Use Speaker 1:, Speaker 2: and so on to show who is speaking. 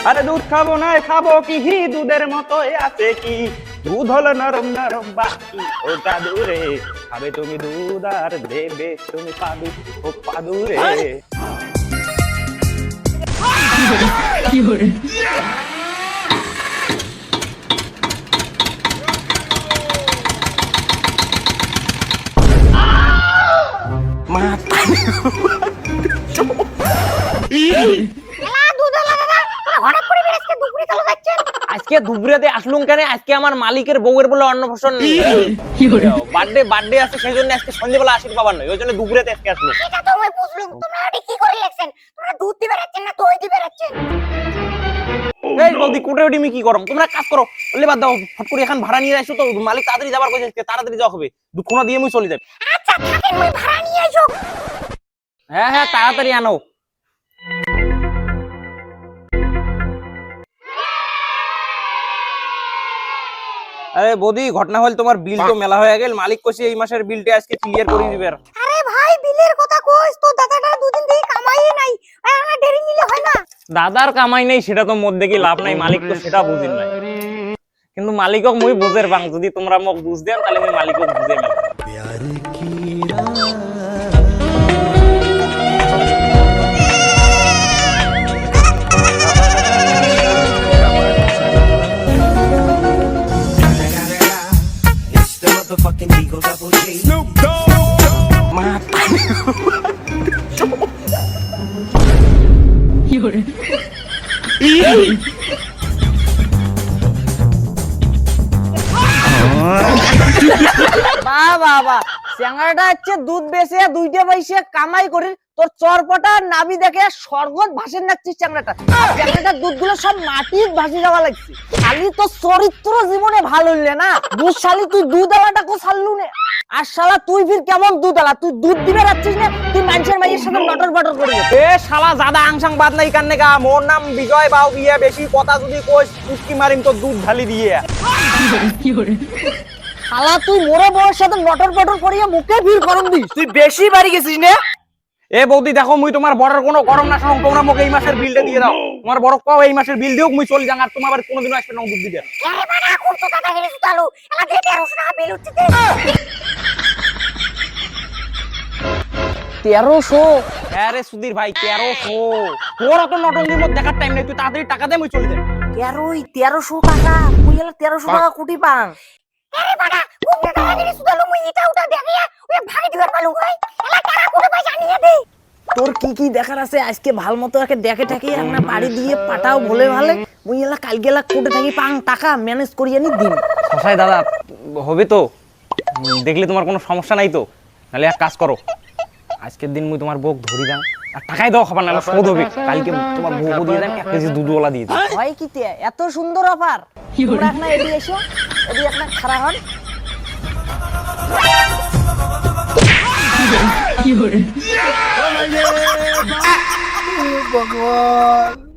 Speaker 1: আরে দুধ খাবো না, খাবো কি হি দুধের মতোই আছে কি, দুধ হলো নরম নরম বাকি ও জাদু রে, খাবে তুমি দুধ আর দেবে তুমি পাদু ও পাদু রে।
Speaker 2: আজকে দুপুরেতে আসলুম কেন? আজকে আমার মালিকের বউয়ের বলে অন্নপ্রাশন বার্থডে আছে, সেই জন্য আজকে সন্ধ্যেবেলা আসির পাবার নয়, ওই জন্য দুপুরেতে আজকে আসলো।
Speaker 3: এটা তো আমি বুঝলাম, তোমরা এটা কি করে লেখছেন? তোমরা দুধ দিবে রাখছেন না দই দিবে রাখছেন?
Speaker 2: এই বৌদি কোটে ওটি কি করম? তোমরা কাজ করো, বললে বাদ দাও, ফট করে এখন ভাড়া নিয়ে আসো তো, মালিক তাড়াতাড়ি যাবার কইছে, আজকে তাড়াতাড়ি যাওয়া হবে, দুখনা দিয়ে মুই চলে যাবে।
Speaker 3: আচ্ছা থাকেন, মই ভাড়া নিয়ে আসো।
Speaker 2: হ্যাঁ হ্যাঁ তাড়াতাড়ি আনো। আরে বৌদি, ঘটনা হল তোমার বিল তো মেলা হয়ে গেল, মালিক কইছে এই মাসের বিলটা আজকে ক্লিয়ার করে দিবে।
Speaker 3: আরে ভাই, বিলের কথা কইস তো, দাদাটা দুদিন থেকে কামাই নাই, আর আমরা দেরি নিলে হয় না।
Speaker 2: দাদার কামাই নেই সেটা তো মধ্যে কি লাভ নাই, মালিক তো সেটা বুঝিন নাই, কিন্তু মালিকক মুই বুঝের বাং, যদি তোমরা মোক বুঝ দেন তাহলে আমি মালিকক বুঝে নেব। বাবা চ্যাংড়াটা হচ্ছে দুধ বেচে দুইটা পয়সা কামাই করি, তোর চরপটা নাবি দেখে স্বর্গত ভাসেন নাচ্ছিস চ্যাংড়াটা, চ্যাংড়াটার দুধগুলো সব মাটির ভাসে যাওয়া লাগছে। শালি তোর চরিত্র জীবনে ভালো হইলে না, দুধ শালি তুই দুধ আলাটা কো ছাড়লু নে, আর শালা তুই ফির কেমন দুধ আলা, তুই দুধ দিবে রাখছিস না, তুই মানুষের মাইয়ের সাথে নটর বটর করবি। এ শালা জাদা আংসাং বাদ নাই কান্নে গা, মোর নাম বিজয় বাউ বিয়ে, বেশি কথা যদি কইস উস্কি মারিম তো দুধ ঢালি দিয়ে। শালা তুই মোরে বউয়ের সাথে নটর বটর করিয়ে মুখে ভিড় গরম দিস, তুই বেশি বাড়ি গেছিস না। এ বৌদি দেখো, মুই তোমার বড়র কোনো গরম না শোনো, তোমরা মোক এই মাসের বিলটা দিয়ে দাও, তোমার বড় কও এই মাসের বিল দিও, মুই চলে যাং, আর তোমার আবার কোনোদিনও আসবে না দুধ দিবে।
Speaker 3: আরে বাড়া, এখন তো দাদা হেরে সুতালো, এলা দিয়ে 1300 টাকা বিল উঠছে।
Speaker 2: 1300? হ্যাঁ রে সুধীর ভাই, 1300। তোর অত নটঙ্গির মধ্যে দেখার টাইম নেই, তুই তাড়াতাড়ি টাকা দে, মুই চলে যাই। 1300 টাকা? মুই এলা 1300 টাকা কুটি পাং?
Speaker 3: আরে বাড়া, কোন টাকা হেরে সুতালো, মই এটা ওটা দেখিয়া ওই ভাগে দিবার পালু ভাই, এলা টাকা কোন পয়সা নিয়ে দে।
Speaker 2: তোর কি কি দেখার আছে আজকে ভাল মতো একে দেখে থাকি, একটা বাড়ি দিয়ে পাঠাও বলে ভালে, মুই এলা কালকে এলা কোটে থাকি পাং, টাকা ম্যানেজ করিয়ে নি দিন। সসাই দাদা হবে তো? দেখলে তোমার কোনো সমস্যা নাই তো? নাহলে এক কাজ করো, আজকের দিন মুই তোমার বউক ধরি দাম, আর টাকাই দাও খাবার না শোধ হবে, কালকে তোমার বউ দিয়ে দেন 1 কেজি দুধওয়ালা দিয়ে দিই। হয় কি তে এত সুন্দর অফার? তোমরা একটা এদি এসো, এদি একটা খাড়া হন।
Speaker 4: ভগবান